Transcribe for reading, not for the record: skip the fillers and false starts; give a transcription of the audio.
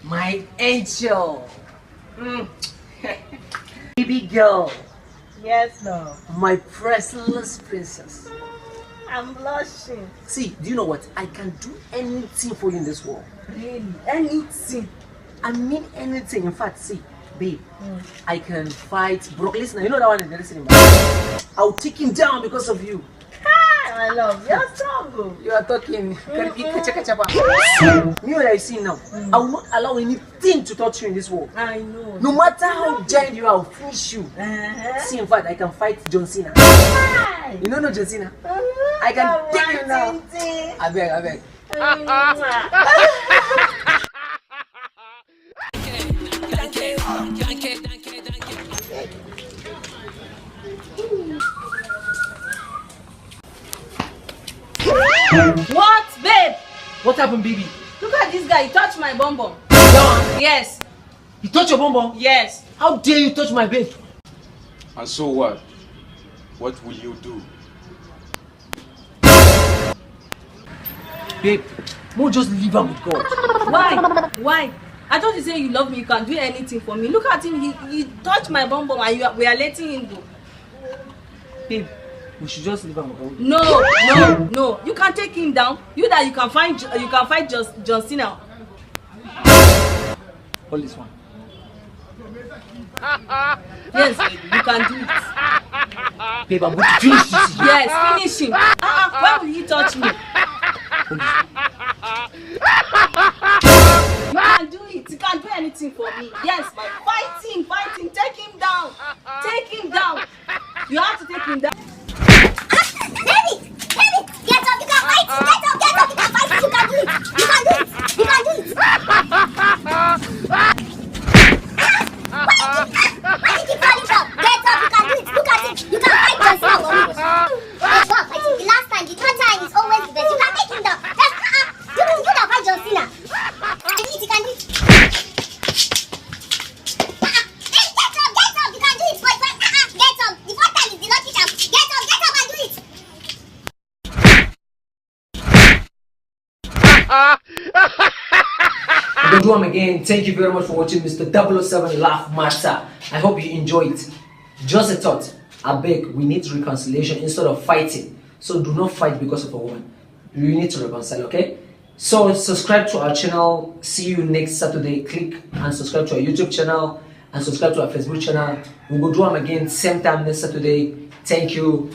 My angel. Baby girl. Yes, no. My priceless princess. I'm blushing. See, do you know what? I can do anything for you in this world. Really? Anything. I mean anything. In fact, see, babe, I can fight Brock Lesnar. You know that one in the wrestling match? I'll take him down because of you. My love, you're strong. You are talking. Me what I see now. I will not allow anything to touch you in this world. I know. No matter how giant you are, I'll finish you. See, in fact, I can fight John Cena. Hi. You know John Cena? I can take him now. I beg. What, babe? What happened, baby? Look at this guy. He touched my bum bum. Yes. You touch your bum? Yes. How dare you touch my babe? And so what? What will you do? Babe, won't just leave him with God. Why? I thought you said you love me. You can do anything for me. Look at him. He touched my bum bum and we are letting him go. Babe, we should just leave him with God. No. You can take him down. You can fight John Cena. Hold this one. Yes, you can do it. Babe, I'm going to finish this. Yes, finish him. Why will he touch me? You can do it. You can do anything for me. Yes, fight him. Take him down. You have to take him down. Baby, get up, you can fight it. Get up, you can fight it. You can do it. Why did you fall down? Get up, you can do it. Look at it. You can fight yourself. Let's go and fight him. The last time, the third time is always the best. You can take him down. You can fight John Cena. You can do it. Get up, you can do it. Get up. The fourth time is the lucky time. Get up and do it. I'm going to do him again. Thank you very much for watching Mr. 007 Laugh Matter. I hope you enjoyed it. Just a thought. I beg, we need reconciliation instead of fighting. So do not fight because of a woman. You need to reconcile, okay? So subscribe to our channel. See you next Saturday. Click and subscribe to our YouTube channel and subscribe to our Facebook channel. We will do them again same time next Saturday. Thank you.